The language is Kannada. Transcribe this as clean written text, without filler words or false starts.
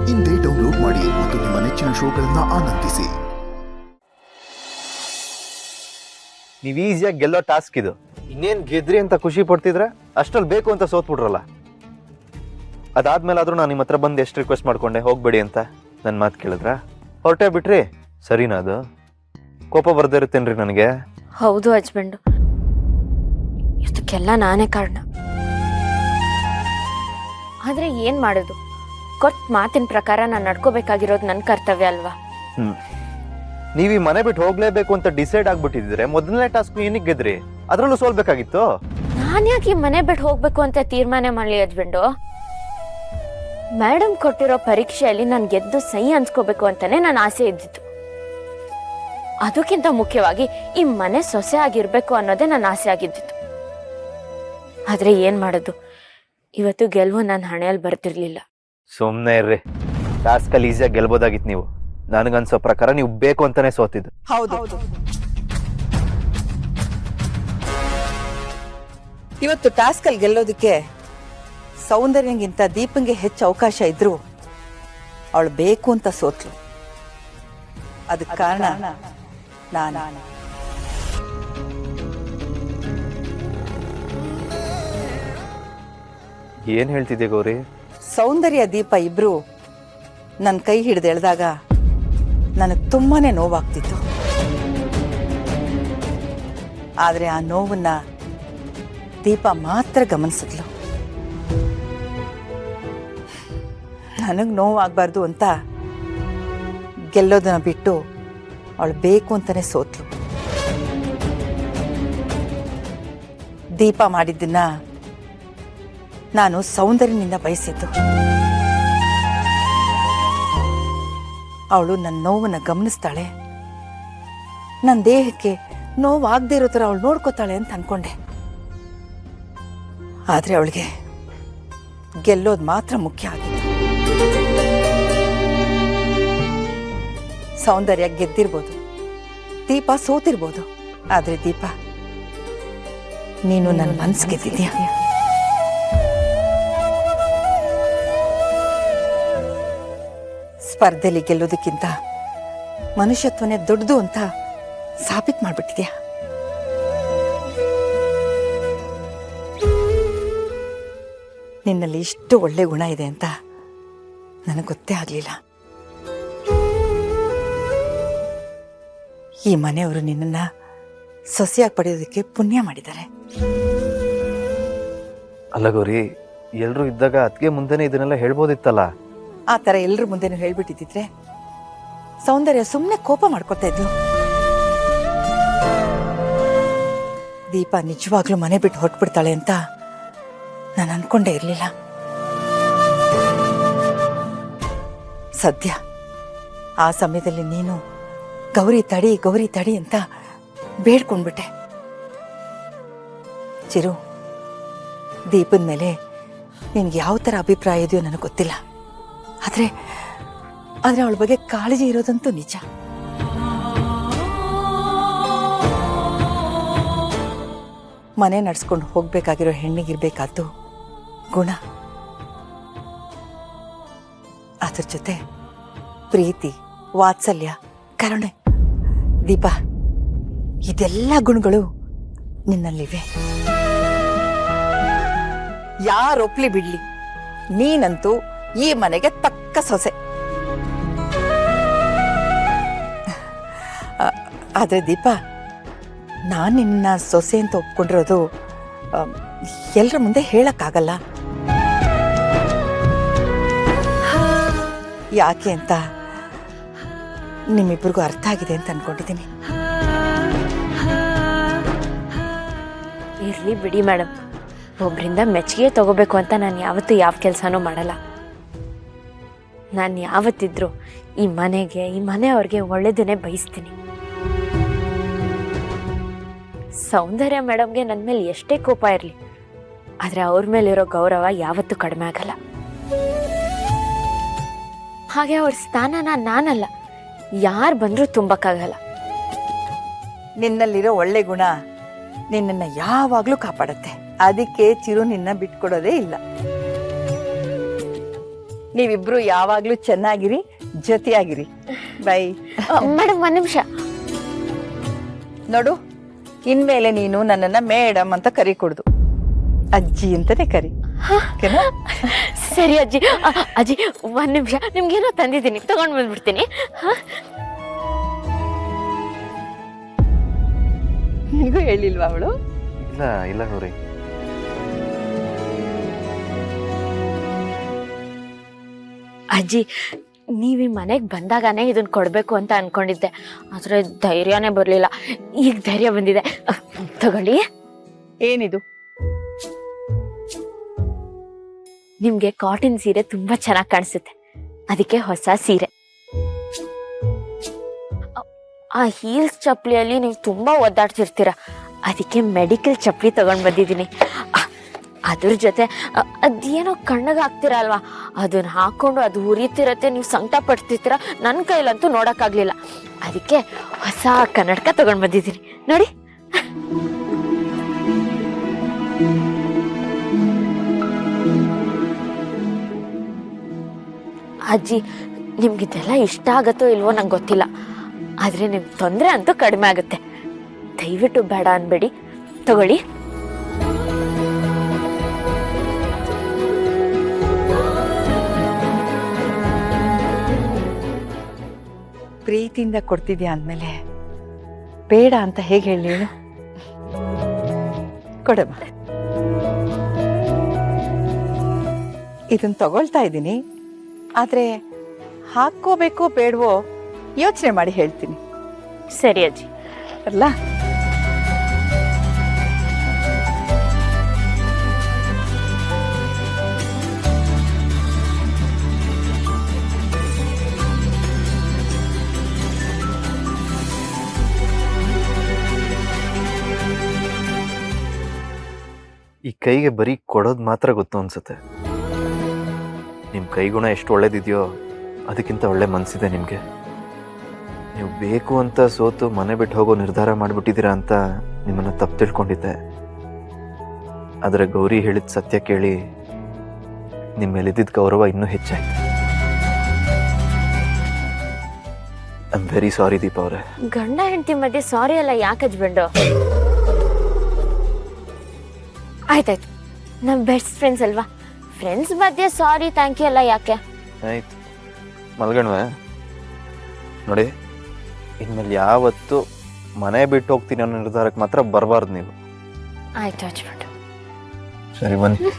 ಇಂದೇ ಡೌನ್ಲೋಡ್ ಮಾಡಿ ಮತ್ತು ನಿಮ್ಮ ನೆಚ್ಚಿನ ಶೋಗಳನ್ನು ಆನಂದಿಸಿ. ನೀವು ಈಸಿಯಾಗಿ ಗೆಲ್ಲೋ ಟಾಸ್ಕ್ ಇದು. ಇನ್ನೇನು ಗೆದ್ರಿ ಅಂತ ಖುಷಿ ಪಡ್ತಿದ್ರೆ ಅಷ್ಟ್ರಲ್ಲಿ ಬೇಕು ಅಂತ ಸೋತ್ಬಿಟ್ರಲ್ಲ. ಅದಾದ್ಮೇಲಾದ್ರೂ ನಾನು ನಿಮ್ಮ ಹತ್ರ ಬಂದು ಎಷ್ಟು ರಿಕ್ವೆಸ್ಟ್ ಮಾಡ್ಕೊಂಡೆ ಹೋಗ್ಬೇಡಿ ಅಂತ. ನನ್ನ ಮಾತು ಕೇಳಿದ್ರ ಹೊರಟೇ ಬಿಟ್ರಿ. ಸರಿನಾ? ಅದು ಕೋಪ ಬರ್ದೇ ಇರುತ್ತೇನ್ರಿ ನನಗೆ? ಹೌದು ಹಸ್ಬೆಂಡು, ಇದಕ್ಕೆಲ್ಲ ನಾನೇ ಕಾರಣ. ಆದ್ರೆ ಏನ್ ಮಾಡೋದು, ಕೊಟ್ಟ ಮಾತಿನ ಪ್ರಕಾರ ನಾನು ನಡ್ಕೋಬೇಕಾಗಿರೋದು ನನ್ನ ಕರ್ತವ್ಯ ಅಲ್ವಾ? ನೀವು ಈ ಮನೆ ಬಿಟ್ಟು ಹೋಗ್ಲೇಬೇಕು ಅಂತ ಡಿಸೈಡ್ ಆಗ್ಬಿಟ್ಟಿದ್ರೆ ಮೊದಲನೇ ಟಾಸ್ಕ್ ಏನಕ್ಕೆ ಗೆದ್ರಿ? ಅದ್ರಲ್ಲೂ ಸೋಲ್ಬೇಕಾಗಿತ್ತು. ನಾನು ಯಾಕೆ ಈ ಮನೆ ಬಿಟ್ಟು ಹೋಗ್ಬೇಕು ಅಂತ ತೀರ್ಮಾನ ಮಾಡ್ಲಿ ಹಸ್ಬೆಂಡು? ಮೇಡಮ್ ಕೊಟ್ಟಿರೋ ಪರೀಕ್ಷೆಯಲ್ಲಿ ನಾನು ಗೆದ್ದು ಸೈ ಅನ್ಸ್ಕೋಬೇಕು ಅಂತಾನೆ ನನ್ನ ಆಸೆ ಇದ್ದಿತ್ತು. ಅದಕ್ಕಿಂತ ಮುಖ್ಯವಾಗಿ ಈ ಮನೆ ಸೊಸೆ ಆಗಿರ್ಬೇಕು ಅನ್ನೋದೇ ನನ್ನ ಆಸೆ ಆಗಿದ್ದಿತ್ತು. ಆದ್ರೆ ಏನ್ ಮಾಡೋದು, ಇವತ್ತು ಗೆಲುವು ನನ್ನ ಹಣೆಯಲ್ಲಿ ಬರ್ತಿರ್ಲಿಲ್ಲ. ಸುಮ್ನೆ ಇರ್ರಿ, ಟಾಸ್ಕ್ ಅಲ್ಲಿ ಈಸಿಯಾಗಿ ಗೆಲ್ಬೋದಾಗಿತ್ತು. ನೀವು ನನಗನ್ಸೋ ಪ್ರಕಾರ ನೀವು ಬೇಕು ಅಂತಾನೆ ಸೋತಿದ್ದು. ಹೌದು, ಇವತ್ತು ಟಾಸ್ಕ್ ಅಲ್ಲಿ ಗೆಲ್ಲೋದಕ್ಕೆ ಸೌಂದರ್ಯಗಿಂತ ದೀಪಂಗೆ ಹೆಚ್ಚು ಅವಕಾಶ ಇದ್ರು ಅವಳು ಬೇಕು ಅಂತ ಸೋತ್ಲು. ಅದಕ್ಕೆ ಕಾರಣ ನಾನು. ಏನ್ ಹೇಳ್ತಿದ್ದೆ ಗೌರಿ? ಸೌಂದರ್ಯ ದೀಪ ಇಬ್ರು ನನ್ನ ಕೈ ಹಿಡಿದು ಎಳೆದಾಗ ನನಗೆ ತುಂಬಾನೇ ನೋವಾಗ್ತಿತ್ತು. ಆದ್ರೆ ಆ ನೋವನ್ನ ದೀಪ ಮಾತ್ರ ಗಮನಿಸಿದ್ಲು. ನನಗೆ ನೋವಾಗಬಾರ್ದು ಅಂತ ಗೆಲ್ಲೋದನ್ನ ಬಿಟ್ಟು ಅವಳು ಬೇಕು ಅಂತಾನೆ ಸೋತ್ಲು. ದೀಪ ಮಾಡಿದ್ದನ್ನ ನಾನು ಸೌಂದರ್ಯನಿಂದ ಬಯಸಿದ್ದು. ಅವಳು ನನ್ನ ನೋವನ್ನ ಗಮನಿಸ್ತಾಳೆ, ನನ್ನ ದೇಹಕ್ಕೆ ನೋವಾಗದೇ ಇರೋ ಥರ ಅವಳು ನೋಡ್ಕೋತಾಳೆ ಅಂತ ಅನ್ಕೊಂಡೆ. ಆದ್ರೆ ಅವಳಿಗೆ ಗೆಲ್ಲೋದು ಮಾತ್ರ ಮುಖ್ಯ ಆಗಿತ್ತು. ಸೌಂದರ್ಯ ಗೆದ್ದಿರ್ಬೋದು, ದೀಪ ಸೋತಿರ್ಬೋದು, ಆದ್ರೆ ದೀಪ ನೀನು ನನ್ನ ಮನಸ್ಸು ಗೆದ್ದಿದ್ಯಾ. ಸ್ಪರ್ಧೆಯಲ್ಲಿ ಗೆಲ್ಲೋದಕ್ಕಿಂತ ಮನುಷ್ಯತ್ವನೇ ದೊಡ್ಡದು ಅಂತ ಸಾಬೀತು ಮಾಡ್ಬಿಟ್ಟಿದ್ಯಾ. ನಿನ್ನಲ್ಲಿ ಇಷ್ಟು ಒಳ್ಳೆ ಗುಣ ಇದೆ ಅಂತ ನನಗೆ ಗೊತ್ತೇ ಆಗಲಿಲ್ಲ. ಈ ಮನೆಯವರು ನಿನ್ನನ್ನ ಸೊಸೆಯಾಗಿ ಪಡೆಯೋದಕ್ಕೆ ಪುಣ್ಯ ಮಾಡಿದ್ದಾರೆ. ಅಲ್ಲ ಗೌರಿ, ಎಲ್ರು ಇದ್ದಾಗ ಅದಕ್ಕೆ ಮುಂದೆನೆ ಇದನ್ನೆಲ್ಲ ಹೇಳ್ಬೋದಿತ್ತಲ್ಲ. ಆ ಥರ ಎಲ್ಲರ ಮುಂದೆನೂ ಹೇಳ್ಬಿಟ್ಟಿದ್ರೆ ಸೌಂದರ್ಯ ಸುಮ್ಮನೆ ಕೋಪ ಮಾಡ್ಕೊತಾ ಇದ್ಲು. ದೀಪ ನಿಜವಾಗ್ಲೂ ಮನೆ ಬಿಟ್ಟು ಹೊರಟ್ಬಿಡ್ತಾಳೆ ಅಂತ ನಾನು ಅನ್ಕೊಂಡೇ ಇರಲಿಲ್ಲ. ಸದ್ಯ ಆ ಸಮಯದಲ್ಲಿ ನೀನು ಗೌರಿ ತಡಿ ಅಂತ ಬೇಡ್ಕೊಂಡ್ಬಿಟ್ಟೆ. ಚಿರು, ದೀಪದ ಮೇಲೆ ನಿನ್ಗೆ ಯಾವ ಥರ ಅಭಿಪ್ರಾಯ ಇದೆಯೋ ನನಗೆ ಗೊತ್ತಿಲ್ಲ. ಆದ್ರೆ ಅವಳ ಬಗ್ಗೆ ಕಾಳಜಿ ಇರೋದಂತೂ ನಿಜ. ಮನೆ ನಡ್ಸ್ಕೊಂಡು ಹೋಗ್ಬೇಕಾಗಿರೋ ಹೆಣ್ಣಿಗಿರ್ಬೇಕಾದ್ದು ಗುಣ, ಅದ್ರ ಜೊತೆ ಪ್ರೀತಿ, ವಾತ್ಸಲ್ಯ, ಕರುಣೆ. ದೀಪ, ಇದೆಲ್ಲ ಗುಣಗಳು ನಿನ್ನಲ್ಲಿವೆ. ಯಾರೊಪ್ಲಿ ಬಿಡ್ಲಿ, ನೀನಂತೂ ಈ ಮನೆಗೆ ತಕ್ಕ ಸೊಸೆ. ಆದ್ರೆ ದೀಪ, ನಾನು ನಿನ್ನ ಸೊಸೆ ಅಂತ ಒಪ್ಕೊಂಡಿರೋದು ಎಲ್ಲರ ಮುಂದೆ ಹೇಳಕ್ಕಾಗಲ್ಲ. ಯಾಕೆ ಅಂತ ನಿಮ್ಮಿಬ್ಬರಿಗೂ ಅರ್ಥ ಆಗಿದೆ ಅಂತ ಅನ್ಕೊಂಡಿದ್ದೀನಿ. ಇರ್ಲಿ ಬಿಡಿ ಮೇಡಮ್, ಒಬ್ರಿಂದ ಮೆಚ್ಚುಗೆ ತಗೋಬೇಕು ಅಂತ ನಾನು ಯಾವತ್ತೂ ಯಾವ ಕೆಲಸನೂ ಮಾಡಲ್ಲ. ನಾನು ಯಾವತ್ತಿದ್ರು ಈ ಮನೆಗೆ, ಈ ಮನೆಯವ್ರಿಗೆ ಒಳ್ಳೇದನ್ನೇ ಬಯಸ್ತೀನಿ. ಸೌಂದರ್ಯ ಮೇಡಮ್ಗೆ ನನ್ನ ಮೇಲೆ ಎಷ್ಟೇ ಕೋಪ ಇರಲಿ, ಆದರೆ ಅವ್ರ ಮೇಲಿರೋ ಗೌರವ ಯಾವತ್ತೂ ಕಡಿಮೆ ಆಗಲ್ಲ. ಹಾಗೆ ಅವ್ರ ಸ್ಥಾನನ ನಾನಲ್ಲ, ಯಾರು ಬಂದರೂ ತುಂಬಕ್ಕಾಗಲ್ಲ. ನಿನ್ನಲ್ಲಿರೋ ಒಳ್ಳೆ ಗುಣ ನಿನ್ನನ್ನು ಯಾವಾಗಲೂ ಕಾಪಾಡುತ್ತೆ. ಅದಕ್ಕೆ ಚಿರು ನಿನ್ನ ಬಿಟ್ಕೊಡೋದೇ ಇಲ್ಲ. ನೀವಿಬ್ರು ಯಾವಾಗ್ಲೂ ಚೆನ್ನಾಗಿರಿ, ಜೊತೆಯಾಗಿರಿ. ಬೈ. ಮೇಡಮ್ ಒಂದ್ ನಿಮಿಷ. ನೋಡು, ಇನ್ಮೇಲೆ ನೀನು ನನ್ನನ್ನ ಮೇಡಮ್ ಅಂತ ಕರಿಕೊಡ್ದು, ಅಜ್ಜಿ ಅಂತಾನೆ ಕರಿ. ಓಕೆನಾ? ಸರಿ ಅಜ್ಜಿ. ಅಜ್ಜಿ ಒಂದ್ ನಿಮಿಷ, ನಿಮ್ಗೇನೋ ತಂದಿದ್ದೀನಿ, ತಗೊಂಡ್ ಬಂದ್ಬಿಡ್ತೀನಿ. ನಿನಗೂ ಹೇಳಿಲ್ವಾ ಅವಳು? ಇಲ್ಲ ಇಲ್ಲ ಗೌರಿ. ಅಜ್ಜಿ, ನೀವ್ ಈ ಮನೆಗ್ ಬಂದಾಗನೇ ಇದನ್ನ ಕೊಡ್ಬೇಕು ಅಂತ ಅನ್ಕೊಂಡಿದ್ದೆ, ಆದ್ರೆ ಧೈರ್ಯನೇ ಬರ್ಲಿಲ್ಲ. ಈಗ ಧೈರ್ಯ ಬಂದಿದೆ. ತಗೊಳ್ಳಿ. ಏನಿದು? ನಿಮ್ಗೆ ಕಾಟನ್ ಸೀರೆ ತುಂಬಾ ಚೆನ್ನಾಗಿ ಕಾಣಿಸುತ್ತೆ, ಅದಕ್ಕೆ ಹೊಸ ಸೀರೆ. ಆ ಹೀಲ್ಸ್ ಚಪ್ಪಲಿಯಲ್ಲಿ ನೀವು ತುಂಬಾ ಒದ್ದಾಡ್ತಿರ್ತೀರ, ಅದಕ್ಕೆ ಮೆಡಿಕಲ್ ಚಪ್ಪಲಿ ತಗೊಂಡ್ ಬಂದಿದ್ದೀನಿ. ಅದ್ರ ಜೊತೆ ಅದೇನೋ ಕಣ್ಣಗೆ ಹಾಕ್ತಿರಲ್ವಾ, ಅದನ್ನ ಹಾಕೊಂಡು ಅದು ಉರಿತಿರತ್ತೆ, ನೀವು ಸಂಕಟ ಪಡ್ತಿರ್ತೀರ. ನನ್ನ ಕೈಲಂತೂ ನೋಡಕ್ಕಾಗ್ಲಿಲ್ಲ, ಅದಕ್ಕೆ ಹೊಸ ಕನ್ನಡಕ ತಗೊಂಡ್ ಬಂದಿದ್ದೀನಿ ನೋಡಿ. ಅಜ್ಜಿ, ನಿಮ್ಗಿದೆಲ್ಲ ಇಷ್ಟ ಆಗತ್ತೋ ಇಲ್ವೋ ನಂಗೆ ಗೊತ್ತಿಲ್ಲ, ಆದ್ರೆ ನಿಮ್ಗೆ ತೊಂದರೆ ಅಂತೂ ಕಡಿಮೆ ಆಗುತ್ತೆ. ದಯವಿಟ್ಟು ಬೇಡ ಅನ್ಬೇಡಿ, ತಗೊಳ್ಳಿ. ಪ್ರೀತಿಯಿಂದ ಕೊಡ್ತಿದ್ಯಾ ಅಂದ್ಮೇಲೆ ಬೇಡ ಅಂತ ಹೇಗೆ ಹೇಳಿ ಹೇಳು? ಕೊಡಮ್ಮ. ಇದನ್ನ ತಗೊಳ್ತಾ ಇದ್ದೀನಿ, ಆದ್ರೆ ಹಾಕೋಬೇಕೋ ಬೇಡವೋ ಯೋಚನೆ ಮಾಡಿ ಹೇಳ್ತೀನಿ. ಸರಿ ಅಜ್ಜಿ. ಅಲ್ಲ, ಈ ಕೈಗೆ ಬರೀ ಕೊಡೋದು ಮಾತ್ರ ಗೊತ್ತು ಅನ್ಸುತ್ತೆ. ನಿಮ್ಮ ಕೈಗುಣ ಎಷ್ಟು ಒಳ್ಳೇದಿದೆಯೋ ಅದಕ್ಕಿಂತ ಒಳ್ಳೆ ಮನಸ್ಸಿದೆ ನಿಮಗೆ. ನೀವು ಬೇಕು ಅಂತ ಸೋತು ಮನೆ ಬಿಟ್ಟು ಹೋಗೋ ನಿರ್ಧಾರ ಮಾಡಿಬಿಟ್ಟಿದ್ದೀರಾ ಅಂತ ನಿಮ್ಮನ್ನು ತಪ್ಪು ತಿಳ್ಕೊಂಡಿದ್ದೆ. ಆದರೆ ಗೌರಿ ಹೇಳಿದ ಸತ್ಯ ಕೇಳಿ ನಿಮ್ಮ ಮೇಲಿದ್ದ ಗೌರವ ಇನ್ನೂ ಹೆಚ್ಚಾಯ್ತು. I am very sorry Deepa ಅವರೇ. ಗಂಡ ಹೆಂಡತಿ ಮಧ್ಯೆ ಸಾರಿ ಅಲ್ಲ ಯಾಕೆ ಹಚ್ಬಂಡು? ಆಯ್ತಾಯ್ತು, ನಮ್ಮ ಬೆಸ್ಟ್ ಫ್ರೆಂಡ್ಸ್ ಅಲ್ವಾ, ಫ್ರೆಂಡ್ಸ್ ಮಧ್ಯೆ ಸಾರಿ ಥ್ಯಾಂಕ್ ಯು ಎಲ್ಲ ಯಾಕೆ? ಆಯ್ತು, ಮಲ್ಗಣ್ವೆ. ನೋಡಿ, ಇನ್ಮೇಲೆ ಯಾವತ್ತು ಮನೆ ಬಿಟ್ಟು ಹೋಗ್ತೀನಿ ಅನ್ನೋ ನಿರ್ಧಾರಕ್ಕೆ ಮಾತ್ರ ಬರಬಾರ್ದು ನೀವು. ಆಯ್ತು ಹಚ್ಬಿಟ್ಟು. ಸರಿ ಬನ್ನಿ.